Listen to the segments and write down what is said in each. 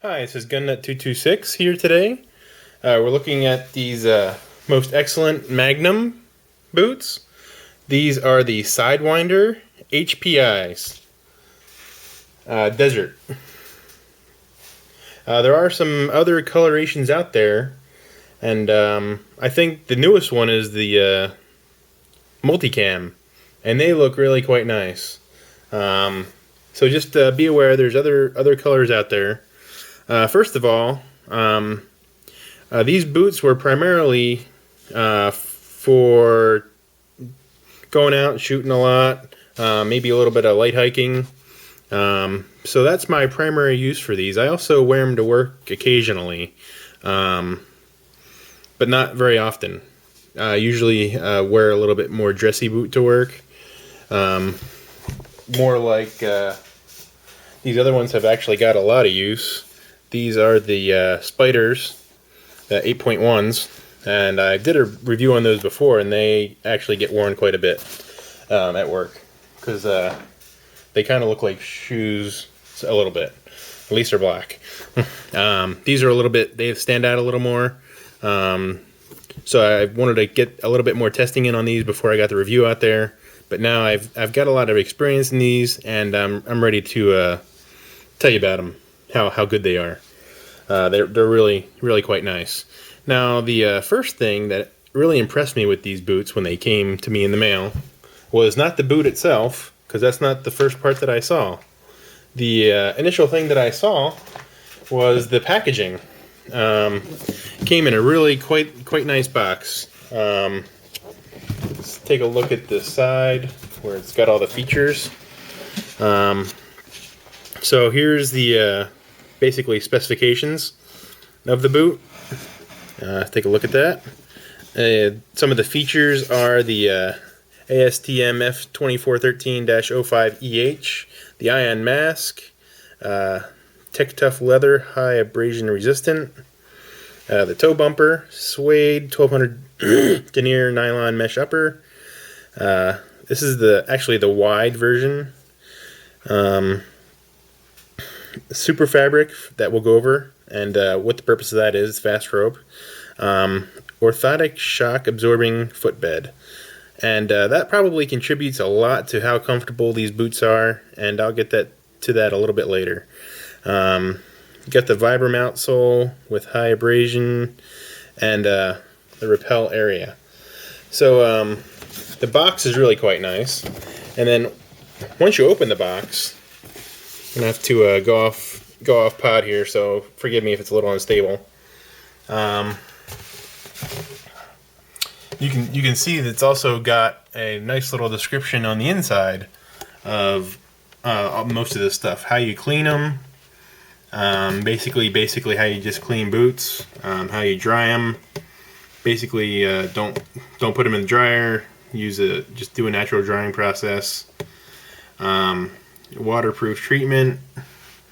Hi, this is GunNut226 here today. We're looking at these most excellent Magnum boots. These are the Sidewinder HPIs. Desert. There are some other colorations out there, and I think the newest one is the Multicam, and they look really quite nice. So just be aware there's other colors out there. First of all, these boots were primarily for going out and shooting a lot, maybe a little bit of light hiking. So that's my primary use for these. I also wear them to work occasionally, but not very often. Usually wear a little bit more dressy boot to work. More like these other ones have actually got a lot of use. These are the Spiders, the 8.1s, and I did a review on those before, and they actually get worn quite a bit at work because they kind of look like shoes a little bit. At least they're black. These are a little bit, they stand out a little more. So I wanted to get a little bit more testing in on these before I got the review out there. But now I've got a lot of experience in these, and I'm ready to tell you about them, how good they are. They're really quite nice. Now the first thing that really impressed me with these boots when they came to me in the mail was not the boot itself, because that's not the first part that I saw. The initial thing that I saw was the packaging. Came in a really quite nice box. Let's take a look at the side where it's got all the features. So here's the basically specifications of the boot. Take a look at that. Some of the features are the ASTM F2413-05EH, the ion mask, Tech Tough leather, high abrasion resistant, the toe bumper, suede 1200 denier nylon mesh upper. This is actually the wide version. Super fabric that we'll go over, and what the purpose of that is fast rope. Orthotic shock absorbing footbed, and that probably contributes a lot to how comfortable these boots are, and I'll get to that a little bit later. Got the Vibram outsole with high abrasion and the rappel area. So the box is really quite nice, and then once you open the box, I'm gonna have to go off pod here, so forgive me if it's a little unstable. You can see that it's also got a nice little description on the inside of most of this stuff. How you clean them, basically how you just clean boots, how you dry them. Basically, don't put them in the dryer. Just do a natural drying process. Waterproof treatment,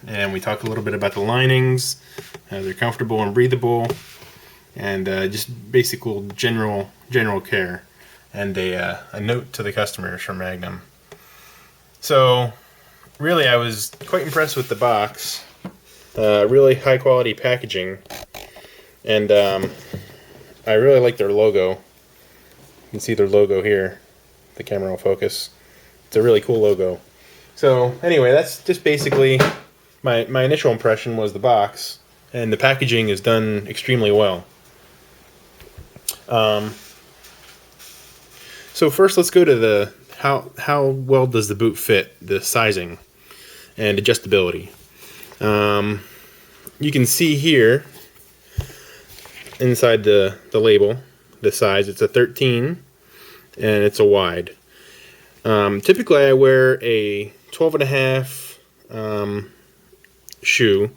and we talked a little bit about the linings. They're comfortable and breathable, and just basic general care, and a note to the customers from Magnum. So really I was quite impressed with the box. Really high quality packaging, and I really like their logo. You can see their logo here. The camera will focus. It's a really cool logo. So anyway, that's just basically my initial impression was the box, and the packaging is done extremely well. So first let's go to how well does the boot fit, the sizing and adjustability. You can see here inside the label the size. It's a 13 and it's a wide. Typically I wear a 12.5 shoe,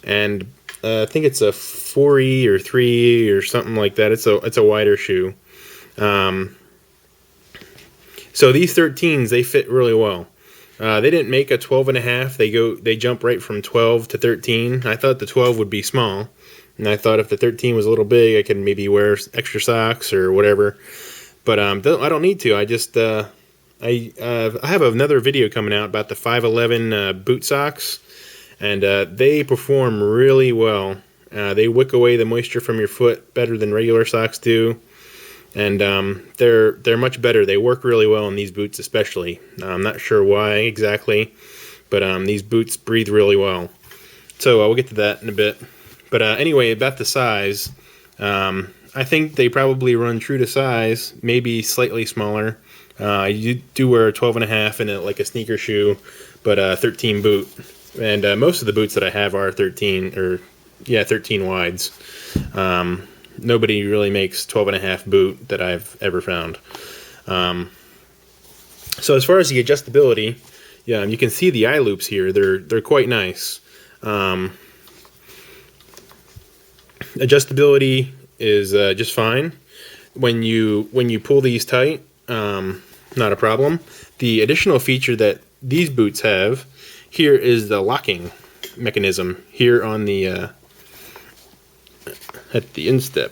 and I think it's a 4E or 3E or something like that. It's a wider shoe. So these 13s, they fit really well. They didn't make a 12.5. They jump right from 12 to 13. I thought the 12 would be small, and I thought if the 13 was a little big, I could maybe wear extra socks or whatever. But I don't need to. I just I have another video coming out about the 511 boot socks, and they perform really well. They wick away the moisture from your foot better than regular socks do, and they're much better. They work really well in these boots especially. I'm not sure why exactly, but these boots breathe really well. So we'll get to that in a bit. But anyway, about the size, I think they probably run true to size, maybe slightly smaller. You do wear a 12.5 and like a sneaker shoe, but a 13 boot. And most of the boots that I have are 13 wides. Nobody really makes 12.5 boot that I've ever found. So as far as the adjustability, yeah, you can see the eye loops here. They're quite nice. Adjustability is just fine. When you pull these tight, not a problem. The additional feature that these boots have here is the locking mechanism here on the at the instep.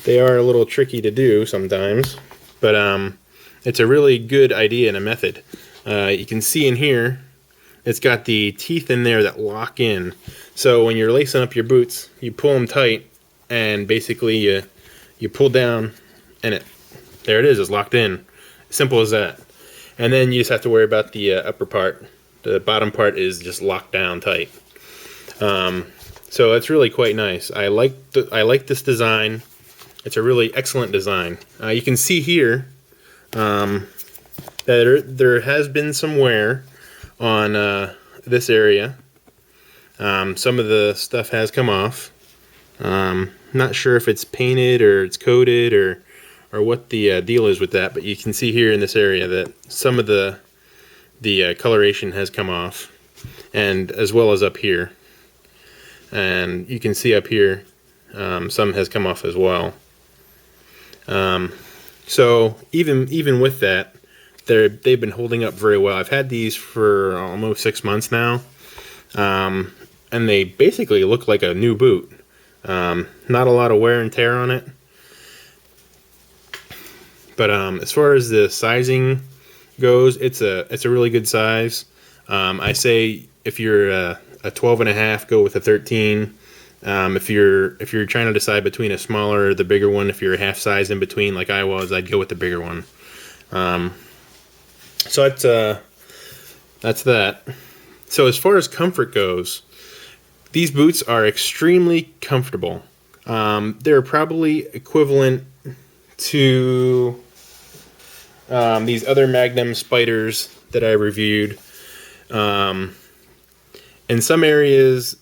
They are a little tricky to do sometimes, but it's a really good idea and a method. You can see in here, it's got the teeth in there that lock in. So when you're lacing up your boots, you pull them tight, and basically you pull down, and there it is, it's locked in. Simple as that. And then you just have to worry about the upper part. The bottom part is just locked down tight. So it's really quite nice. I like this design. It's a really excellent design. You can see here that there has been some wear on this area. Some of the stuff has come off. Not sure if it's painted or it's coated or what the deal is with that, but you can see here in this area that some of the coloration has come off, and as well as up here. And you can see up here some has come off as well. So even with that, they've been holding up very well. I've had these for almost 6 months now, and they basically look like a new boot. Not a lot of wear and tear on it, but as far as the sizing goes, it's a really good size. I say if you're a 12.5, go with a 13. If you're trying to decide between a smaller or the bigger one, if you're a half size in between like I was, I'd go with the bigger one. So that's that. So as far as comfort goes, these boots are extremely comfortable. They're probably equivalent to these other Magnum Spyders that I reviewed. In some areas,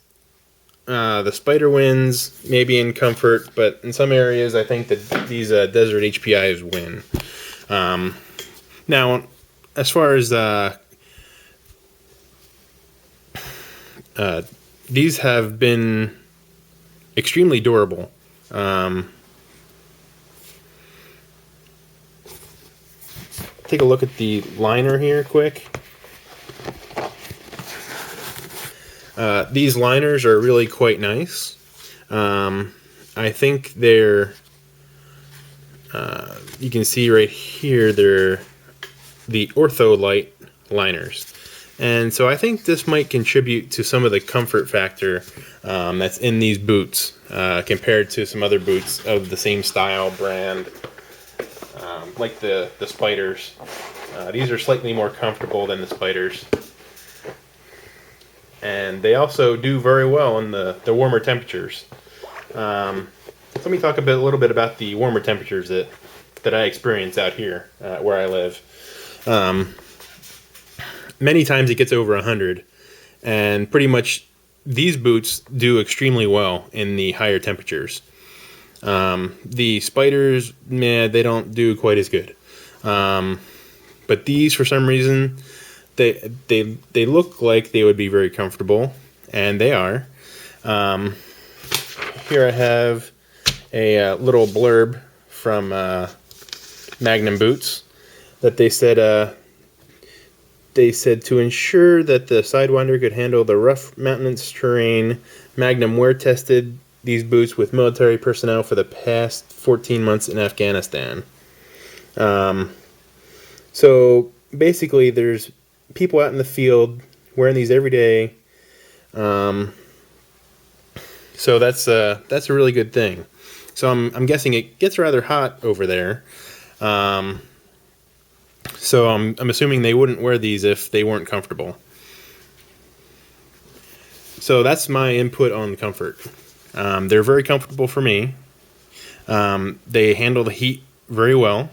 the Spyder wins, maybe in comfort, but in some areas I think that these Desert HPIs win. Now, as far as these have been extremely durable. Take a look at the liner here quick. These liners are really quite nice. I think they're, you can see right here, they're the Ortholite liners. And so I think this might contribute to some of the comfort factor that's in these boots compared to some other boots of the same style brand, like the Spyders. These are slightly more comfortable than the Spyders. And they also do very well in the warmer temperatures. Let me talk a little bit about the warmer temperatures that I experience out here where I live. Many times it gets over 100, and pretty much these boots do extremely well in the higher temperatures. The Spyders, they don't do quite as good. But these, for some reason, they look like they would be very comfortable, and they are. Here I have a little blurb from Magnum Boots that they said to ensure that the Sidewinder could handle the rough mountainous terrain, Magnum wear tested these boots with military personnel for the past 14 months in Afghanistan. So basically there's people out in the field wearing these every day. So that's a really good thing. So I'm guessing it gets rather hot over there. So I'm assuming they wouldn't wear these if they weren't comfortable. So that's my input on comfort. They're very comfortable for me. They handle the heat very well.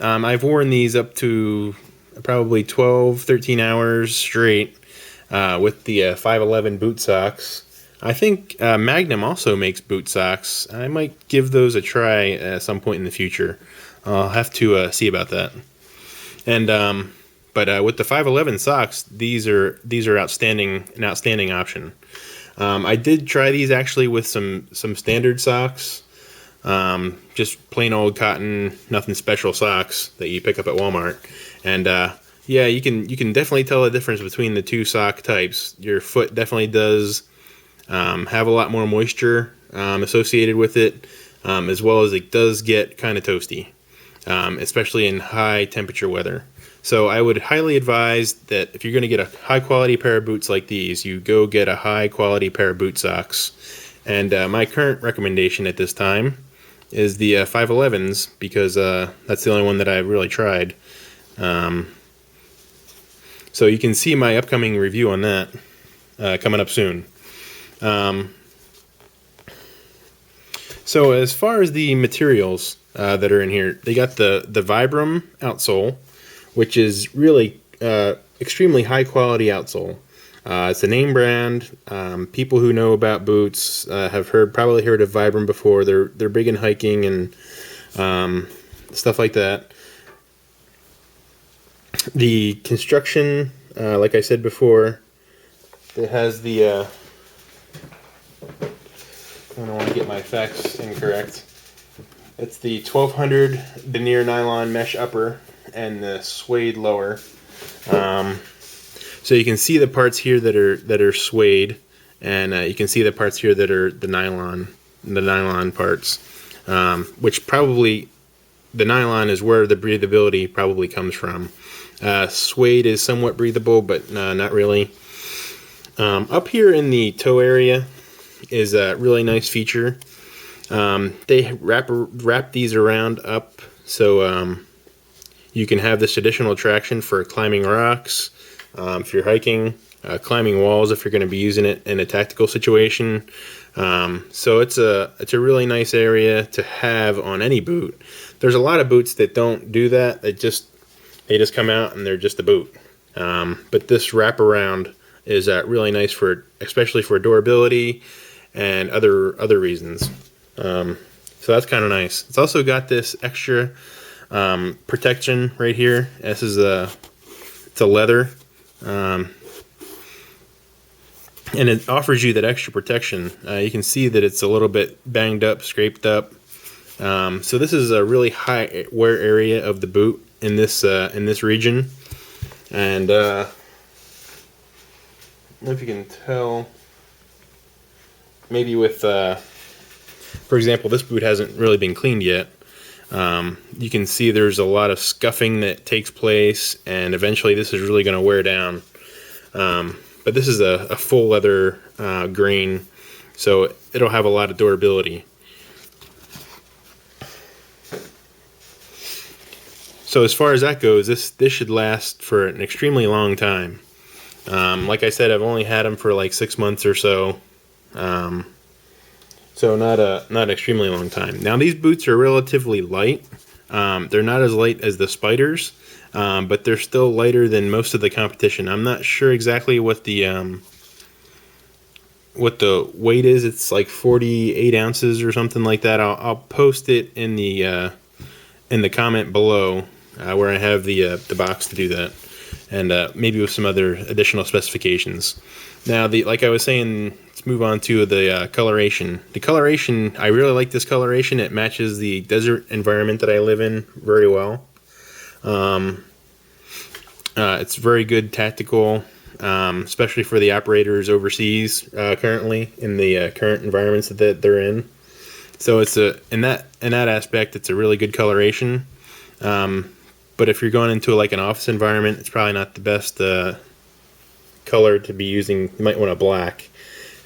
I've worn these up to probably 12, 13 hours straight with the 511 boot socks. I think Magnum also makes boot socks. I might give those a try at some point in the future. I'll have to see about that. And but with the 511 socks, these are an outstanding option. I did try these actually with some standard socks, just plain old cotton, nothing special socks that you pick up at Walmart. And yeah, you can definitely tell the difference between the two sock types. Your foot definitely does have a lot more moisture associated with it, as well as it does get kind of toasty, especially in high temperature weather. So I would highly advise that if you're going to get a high quality pair of boots like these, you go get a high quality pair of boot socks. And my current recommendation at this time is the 511s, because that's the only one that I've really tried. So you can see my upcoming review on that coming up soon. So as far as the materials that are in here, they got the Vibram outsole, which is really extremely high quality outsole. It's a name brand. People who know about boots have probably heard of Vibram before. They're big in hiking and stuff like that. The construction, like I said before, it has the I don't want to get my facts incorrect. It's the 1200 denier nylon mesh upper and the suede lower. So you can see the parts here that are suede, and you can see the parts here that are the nylon parts, which probably the nylon is where the breathability probably comes from. Suede is somewhat breathable, but not really. Up here in the toe area is a really nice feature. They wrap these around up so you can have this additional traction for climbing rocks, if you're hiking, climbing walls if you're going to be using it in a tactical situation. So it's a really nice area to have on any boot. There's a lot of boots that don't do that. They just come out and they're just a boot. But this wraparound is really nice especially for durability and other reasons. So that's kind of nice. It's also got this extra protection right here. This is it's a leather, and it offers you that extra protection. You can see that it's a little bit banged up, scraped up. So this is a really high wear area of the boot in this region, and I don't know if you can tell. Maybe with, for example, this boot hasn't really been cleaned yet. You can see there's a lot of scuffing that takes place, and eventually this is really going to wear down. But this is a full leather grain, so it'll have a lot of durability. So as far as that goes, this should last for an extremely long time. Like I said, I've only had them for like 6 months or so. So not extremely long time. Now these boots are relatively light. They're not as light as the Spyders, but they're still lighter than most of the competition. I'm not sure exactly what the weight is. It's like 48 ounces or something like that. I'll post it in the comment below where I have the box to do that, and maybe with some other additional specifications. Now, like I was saying, let's move on to the coloration. The coloration, I really like this coloration. It matches the desert environment that I live in very well. It's very good tactical, especially for the operators overseas currently in the current environments that they're in. So it's in that aspect, it's a really good coloration. but if you're going into like an office environment, it's probably not the best color to be using. You might want a black.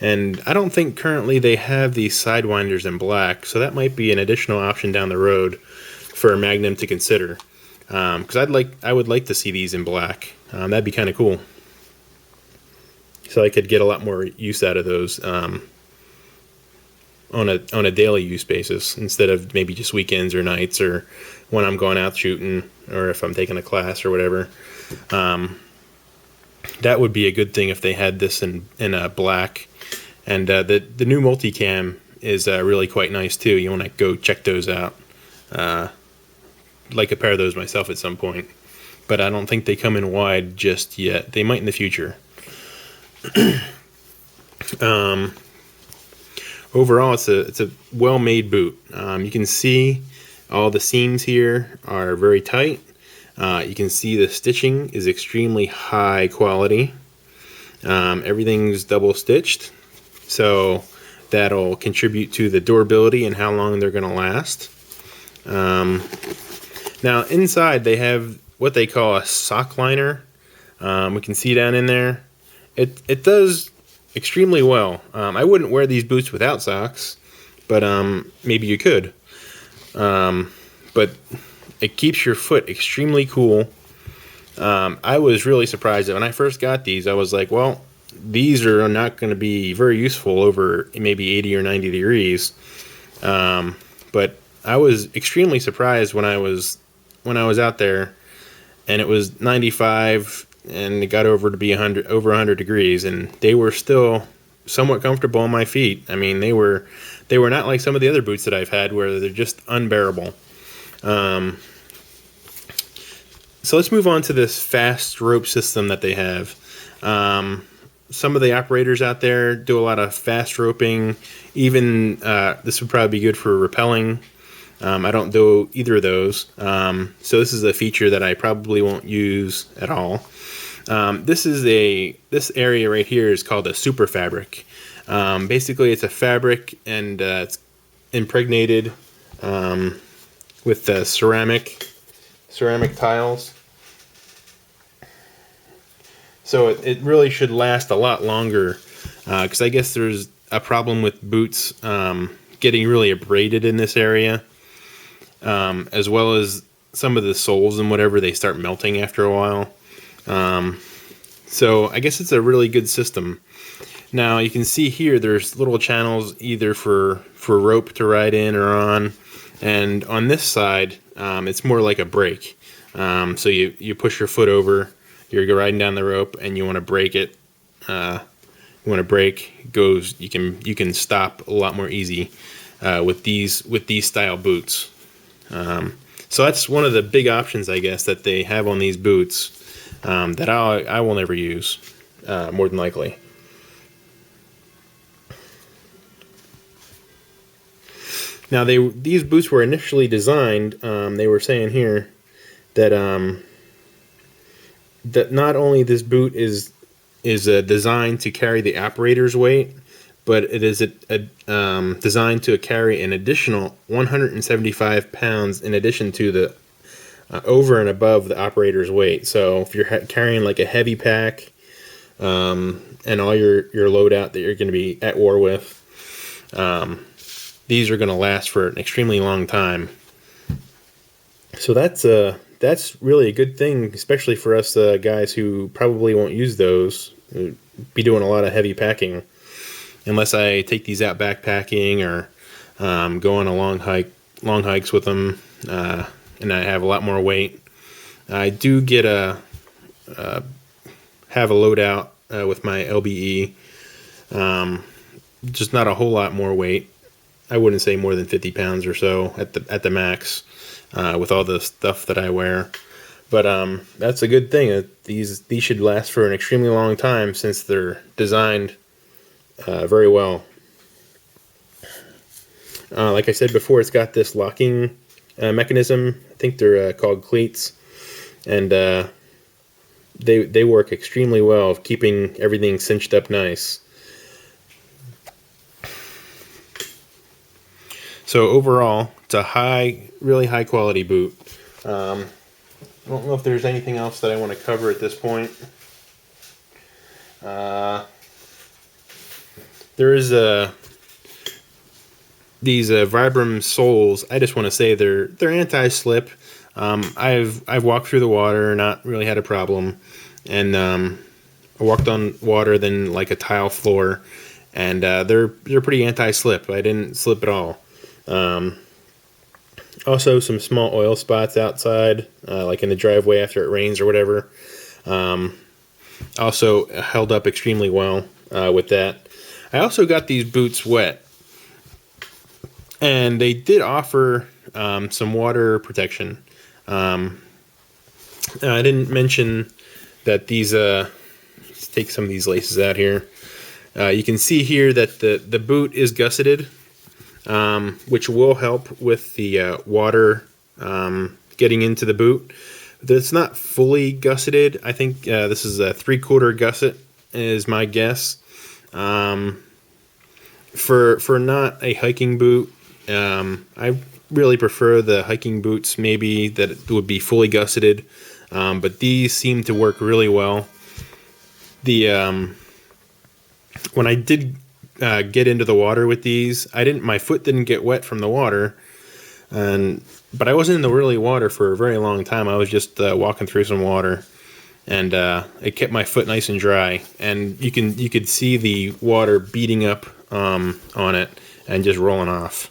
And I don't think currently they have these sidewinders in black, so that might be an additional option down the road for Magnum to consider. Because I would like to see these in black. That'd be kind of cool. So I could get a lot more use out of those on a daily use basis, instead of maybe just weekends or nights, or when I'm going out shooting, or if I'm taking a class or whatever. That would be a good thing if they had this in black. And the new multicam is really quite nice too. You want to go check those out. Like a pair of those myself at some point, but I don't think they come in wide just yet. They might in the future. Overall, it's a well-made boot. You can see all the seams here are very tight. You can see the stitching is extremely high quality. Everything's double stitched, so that'll contribute to the durability and how long they're going to last. Now inside they have what they call a sock liner. We can see down in there. It does extremely well. I wouldn't wear these boots without socks, but maybe you could. But it keeps your foot extremely cool. I was really surprised that when I first got these, I was like, well, these are not going to be very useful over maybe 80 or 90 degrees. But I was extremely surprised when I was out there and it was 95 and it got over to be over 100 degrees, and they were still somewhat comfortable on my feet. I mean, they were not like some of the other boots that I've had where they're just unbearable. So let's move on to this fast rope system that they have. Some of the operators out there do a lot of fast roping. Even this would probably be good for rappelling. I don't do either of those. So this is a feature that I probably won't use at all. This area right here is called a super fabric. Basically, it's a fabric, and it's impregnated with ceramic tiles. So it really should last a lot longer, because I guess there's a problem with boots getting really abraded in this area, as well as some of the soles and whatever, they start melting after a while. So I guess it's a really good system. Now you can see here there's little channels either for rope to ride in or on, and on this side it's more like a brake. So you push your foot over, you're riding down the rope, and you want to brake it. You want to brake, you can stop a lot more easy with these style boots. So that's one of the big options, I guess, that they have on these boots that I will never use, more than likely. Now these boots were initially designed. They were saying here that that not only this boot is designed to carry the operator's weight, but it is designed to carry an additional 175 pounds in addition to the over and above the operator's weight. So if you're carrying like a heavy pack and all your loadout that you're going to be at war with, these are going to last for an extremely long time. So that's really a good thing, especially for us guys who probably won't use those. We'll be doing a lot of heavy packing, unless I take these out backpacking or go on a long hikes with them, and I have a lot more weight. I do get have a loadout with my LBE, just not a whole lot more weight. I wouldn't say more than 50 pounds or so at the max, with all the stuff that I wear. But that's a good thing. These should last for an extremely long time, since they're designed very well. Like I said before, it's got this locking mechanism. I think they're called cleats, and they work extremely well of keeping everything cinched up nice. So overall, it's a really high quality boot. I don't know if there's anything else that I want to cover at this point. There is these Vibram soles. I just want to say they're anti-slip. I've walked through the water, not really had a problem, and I walked on water than like a tile floor, and they're pretty anti-slip. I didn't slip at all. Also, some small oil spots outside, like in the driveway after it rains or whatever. Also held up extremely well with that. I also got these boots wet, and they did offer some water protection. I didn't mention that these. Let's take some of these laces out here. You can see here that the boot is gusseted, which will help with the water getting into the boot. It's not fully gusseted. I think this is a 3/4 gusset is my guess. For not a hiking boot, I really prefer the hiking boots maybe that would be fully gusseted, but these seem to work really well. When I did get into the water with these, my foot didn't get wet from the water, but I wasn't in the really water for a very long time. I was just walking through some water, and it kept my foot nice and dry. And you could see the water beating up on it and just rolling off.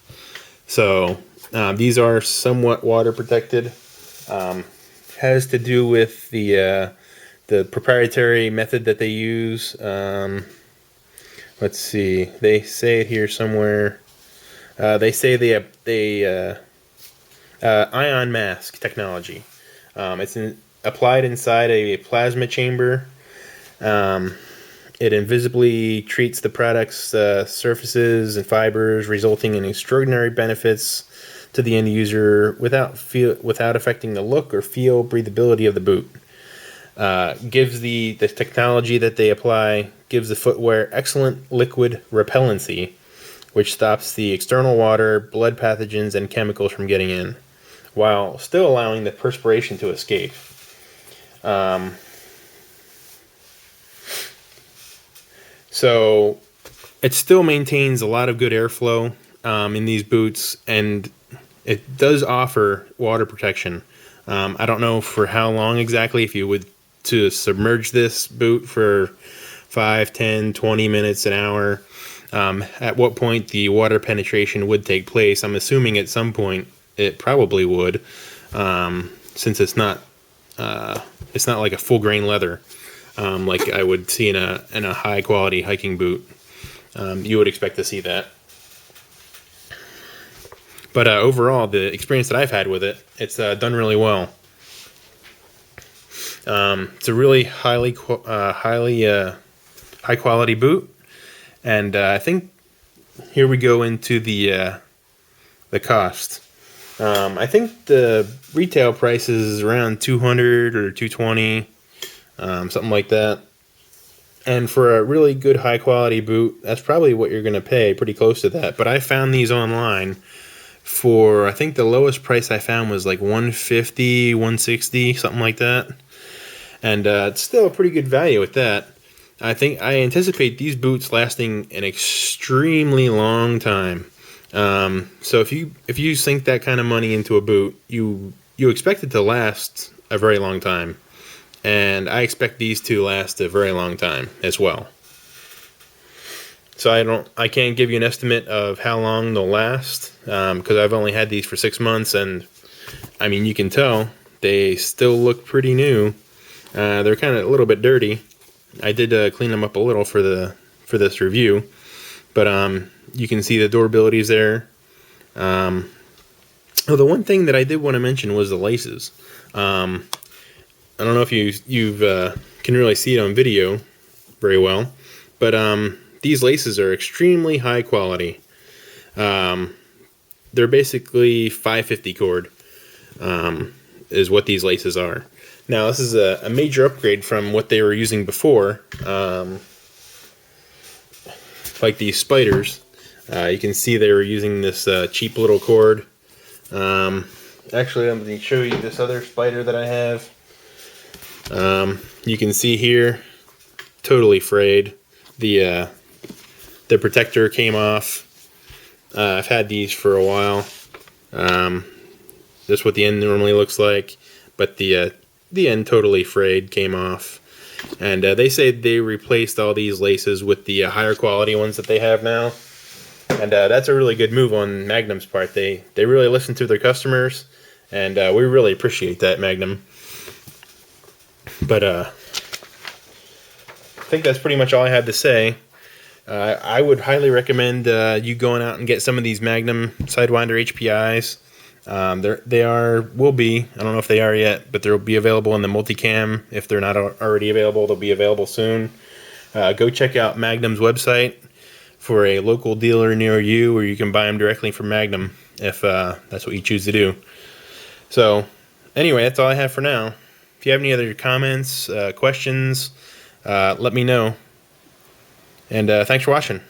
So these are somewhat water protected. Has to do with the proprietary method that they use. Let's see. They say it here somewhere. They say they ion mask technology. It's applied inside a plasma chamber. It invisibly treats the product's surfaces and fibers, resulting in extraordinary benefits to the end user without affecting the look or feel breathability of the boot. Gives the technology that they apply gives the footwear excellent liquid repellency, which stops the external water, blood pathogens, and chemicals from getting in, while still allowing the perspiration to escape. So it still maintains a lot of good airflow in these boots, and it does offer water protection. I don't know for how long exactly, if you would to submerge this boot for 5, 10, 20 minutes, an hour, at what point the water penetration would take place. I'm assuming at some point it probably would, since it's not like a full grain leather, like I would see in a high quality hiking boot. You would expect to see that. But overall, the experience that I've had with it, it's done really well. It's a really high quality boot, and I think here we go into the cost. I think the retail price is around $200 or $220, something like that. And for a really good high quality boot, that's probably what you're going to pay, pretty close to that. But I found these online for, I think the lowest price I found was like $150, $160, something like that. And it's still a pretty good value at that. I anticipate these boots lasting an extremely long time. So if you sink that kind of money into a boot, you expect it to last a very long time. And I expect these to last a very long time as well. So I can't give you an estimate of how long they'll last, because I've only had these for 6 months, and I mean, you can tell they still look pretty new. They're kind of a little bit dirty. I did clean them up a little for this review, but you can see the durability's there. The one thing that I did want to mention was the laces. I don't know if you can really see it on video very well, but these laces are extremely high quality. They're basically 550 cord, is what these laces are. Now, this is a major upgrade from what they were using before, like these spiders. You can see they were using this cheap little cord. Actually, I'm going to show you this other spider that I have. You can see here, totally frayed. The protector came off. I've had these for a while. This is what the end normally looks like, but the end totally frayed, came off. And they say they replaced all these laces with the higher quality ones that they have now. And that's a really good move on Magnum's part. They really listen to their customers, and we really appreciate that, Magnum. But I think that's pretty much all I had to say. I would highly recommend you going out and get some of these Magnum Sidewinder HPIs. Will be, I don't know if they are yet, but they'll be available in the multicam. If they're not already available, they'll be available soon. Go check out Magnum's website for a local dealer near you, where you can buy them directly from Magnum if that's what you choose to do. So anyway, that's all I have for now. If you have any other comments, questions, let me know. And thanks for watching.